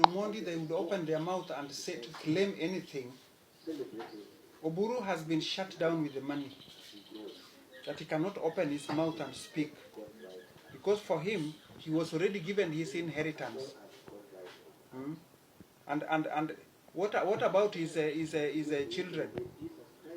Omondi, they would open their mouth and say to claim anything. Oburu has been shut down with the money, that he cannot open his mouth and speak, because for him, he was already given his inheritance. And what about his children,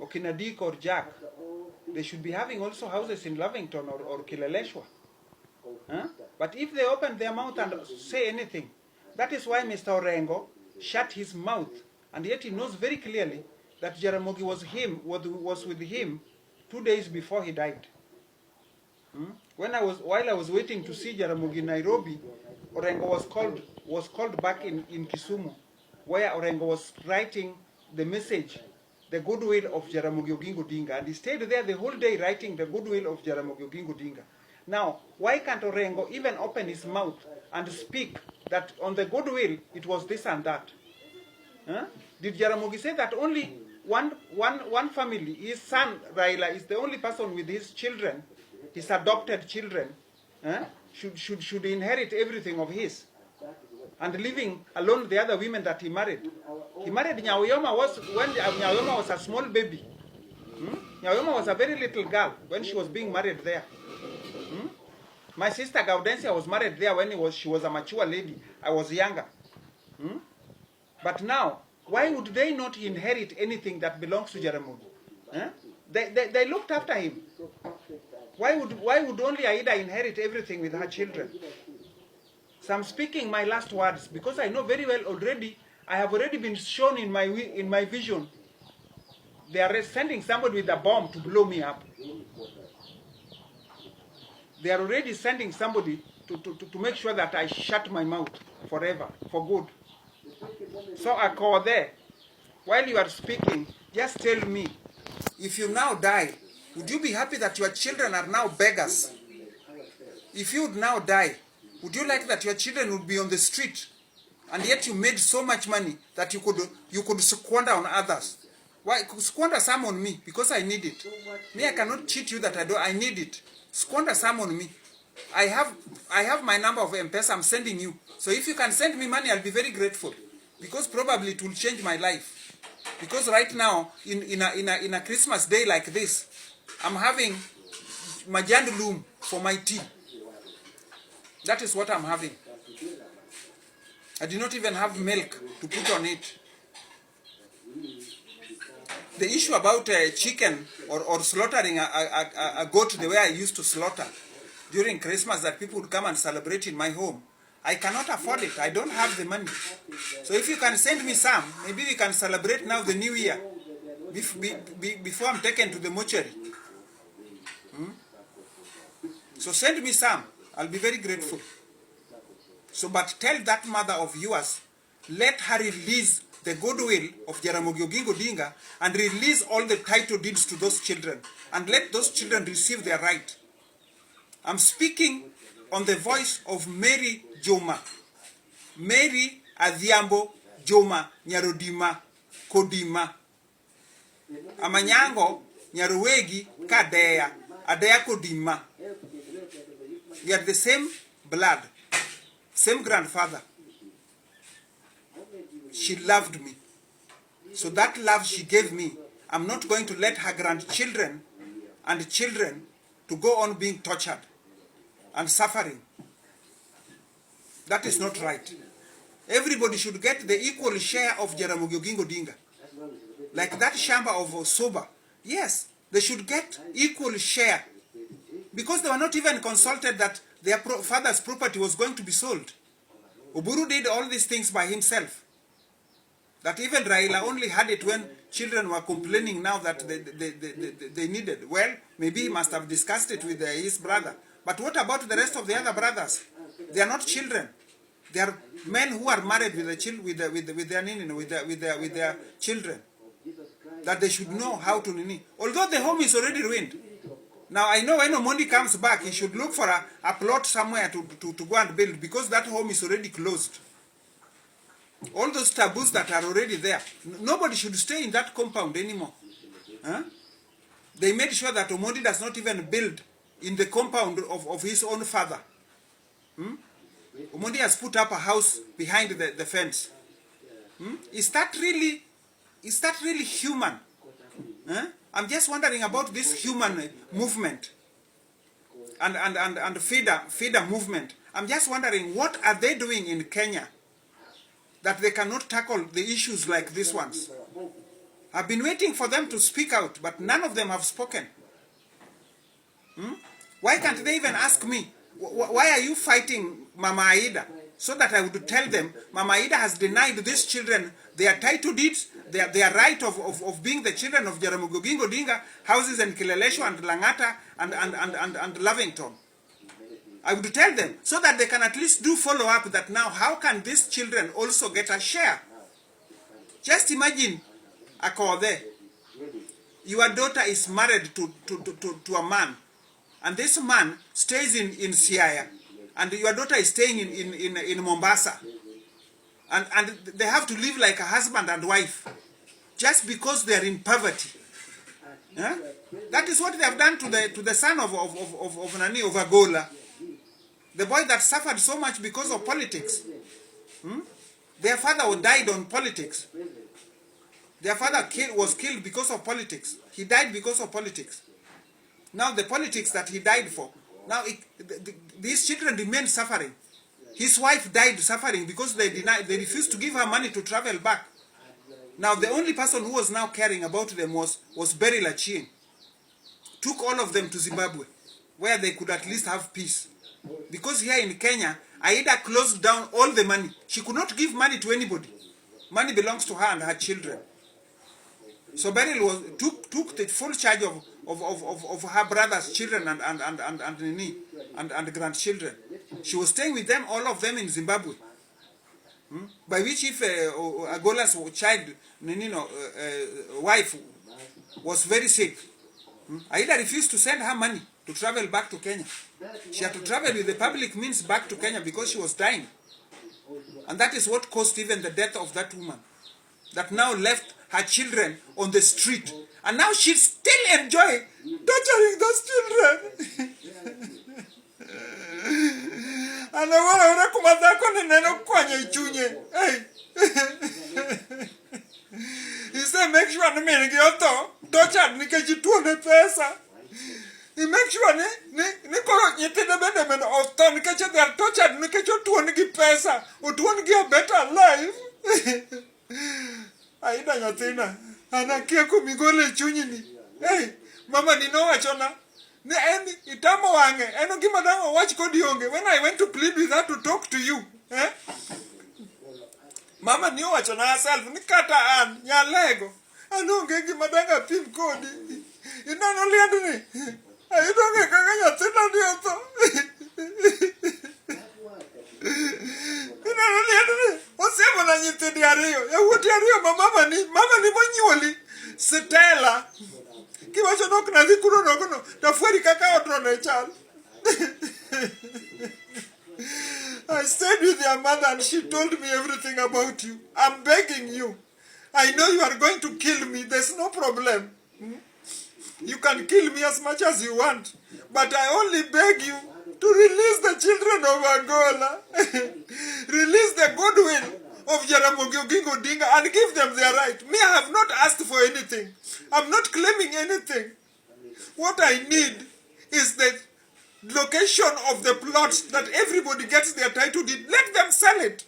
Okinadik or Jack? They should be having also houses in Lavington or Kileleshwa. But if they open their mouth and say anything, that is why Mr. Orengo shut his mouth, and yet he knows very clearly that Jaramogi was with him 2 days before he died. While I was waiting to see Jaramogi in Nairobi, Orengo was called back in Kisumu, where Orengo was writing the message, the goodwill of Jaramogi Oginga Odinga, and he stayed there the whole day writing the goodwill of Jaramogi Oginga Odinga. Now, why can't Orengo even open his mouth and speak that on the goodwill it was this and that? Did Jaramogi say that only one family, his son Raila, is the only person with his children, his adopted children, should inherit everything of his, and leaving alone the other women that he married? He married Nyaoyoma when Nyaoyoma was a small baby. Nyaoyoma was a very little girl when she was being married there. My sister Gaudensia was married there when she was a mature lady. I was younger. But now, why would they not inherit anything that belongs to Jaramogi? They looked after him. Why would only Aida inherit everything with her children? So I'm speaking my last words because I know very well already. I have already been shown in my vision. They are sending somebody with a bomb to blow me up. They are already sending somebody to make sure that I shut my mouth forever, for good. So I call there. While you are speaking, just tell me, if you now die, would you be happy that your children are now beggars? If you would now die, would you like that your children would be on the street, and yet you made so much money that you could squander on others? Why squander some on me? Because I need it. Me, I cannot cheat you that I need it. Squander some on me. I have my number of M-Pesa I'm sending you. So if you can send me money, I'll be very grateful, because probably it will change my life. Because right now, in a Christmas day like this, I'm having majandulum for my tea. That is what I'm having. I do not even have milk to put on it. The issue about chicken or slaughtering a goat the way I used to slaughter during Christmas, that people would come and celebrate in my home, I cannot afford it. I don't have the money. So if you can send me some, maybe we can celebrate now the new year before I'm taken to the mortuary. So send me some. I'll be very grateful. So, but tell that mother of yours, let her release the goodwill of Jaramogi Oginga Odinga and release all the title deeds to those children, and let those children receive their right. I'm speaking on the voice of Mary Joma. Mary Adhiambo Joma Nyarodima Kodima. Amanyango Nyarowegi Kadea Adea Kodima. We are the same blood, same grandfather. She loved me. So that love she gave me, I'm not going to let her grandchildren and children to go on being tortured and suffering. That is not right. Everybody should get the equal share of Jaramogi Oginga Odinga. Like that Shamba of Soba. Yes, they should get equal share. Because they were not even consulted that their father's property was going to be sold. Oburu did all these things by himself. That even Raila only had it when children were complaining now that they needed. Well, maybe he must have discussed it with his brother. But what about the rest of the other brothers? They are not children. They are men who are married with their children. That they should know how to nini. Although the home is already ruined. Now I know when Omondi comes back, he should look for a plot somewhere to go and build, because that home is already closed. All those taboos that are already there, nobody should stay in that compound anymore. They made sure that Omondi does not even build in the compound of his own father. Omondi has put up a house behind the fence. Is that really human? I'm just wondering about this human movement and feeder movement. I'm just wondering, what are they doing in Kenya that they cannot tackle the issues like these ones? I've been waiting for them to speak out, but none of them have spoken. Why can't they even ask me, why are you fighting Mama Aida? So that I would tell them, Mama Aida has denied these children their title deeds, their right of being the children of Jaramogi Oginga Odinga, houses in Kileleshwa and Langata and Lavington. I would tell them, so that they can at least do follow-up that now, how can these children also get a share? Just imagine, Akode, your daughter is married to a man, and this man stays in Siaya, and your daughter is staying in Mombasa, and they have to live like a husband and wife, just because they are in poverty. Yeah? That is what they have done to the son of Agola, the boy that suffered so much because of politics. Their father died on politics. Their father was killed because of politics. He died because of politics. Now the politics that he died for, now these children remain suffering. His wife died suffering because they refused to give her money to travel back. Now the only person who was now caring about them was Beryl Achieng. Took all of them to Zimbabwe, where they could at least have peace. Because here in Kenya, Aida closed down all the money. She could not give money to anybody. Money belongs to her and her children. So Beryl took the full charge of her brother's children and grandchildren. She was staying with them, all of them in Zimbabwe. By which if Agola's wife was very sick, Aida refused to send her money to travel back to Kenya. She had to travel with the public means back to Kenya because she was dying. And that is what caused even the death of that woman, that now left her children on the street. And now she's still enjoying torturing those children. And I he said, make sure I make you tortured because you told the person. He make sure ni koro nyithindo bende men otho nikech they are tortured nikech otuon gi pesa, otuon gi a better life. Aida nyathina, anakia kumigole chunyini. Hey, mama ni nowachona. Ne en itamo wange, eno gima dang owach kodi onge. When I went to plead with her to talk to you, mama ni owachona herself ni kata an nyalego. Anonge gima dang apim kodi. Inano liandni. I don't get kaka nyathina ni otho. Inano liandni. Osiemo na nyithindi ariyo. Yawuoti ariyo mama ni monyuoli. Stella. Kiwacho nok na dhi kuro nogono. Tafueri kaka odrone chal. I stayed with your mother and she told me everything about you. I'm begging you. I know you are going to kill me. There's no problem. You can kill me as much as you want. But I only beg you to release the children of Angola. Release the goodwill of Jaramogi Oginga Odinga and give them their right. Me, I have not asked for anything. I'm not claiming anything. What I need is the location of the plots that everybody gets their title deed. Let them sell it.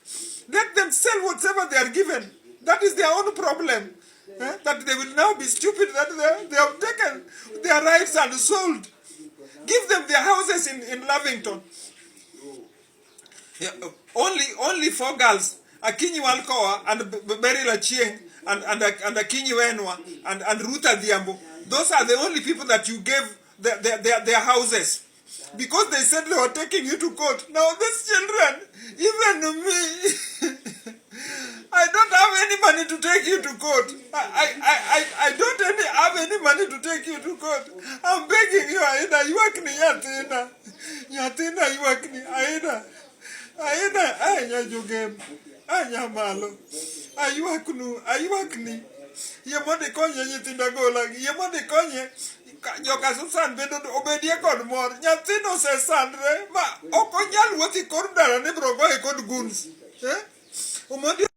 Let them sell whatever they are given. That is their own problem. That they will now be stupid that they have taken their rights and sold. Give them their houses in Lavington. Yeah, only 4 girls, Akinyi Walkoa and Beryl Achieng and Akinyi Wenwa and Ruth Adhiambo. Those are the only people that you gave their houses. Because they said they were taking you to court. Now these children, even me, I don't have any money to take you to court. I don't have any money to take you to court. I'm begging you, Aida, you work ni Yatina, you work ni Aida, anya jugem, anya malo, ayuak ni. Yemode konye nyitinda gola, yemode konye, joka Susan bedo obedie kod mor nyathino osesandre ma ok onyal wuothi kod dala ni bro goye kod guns omondi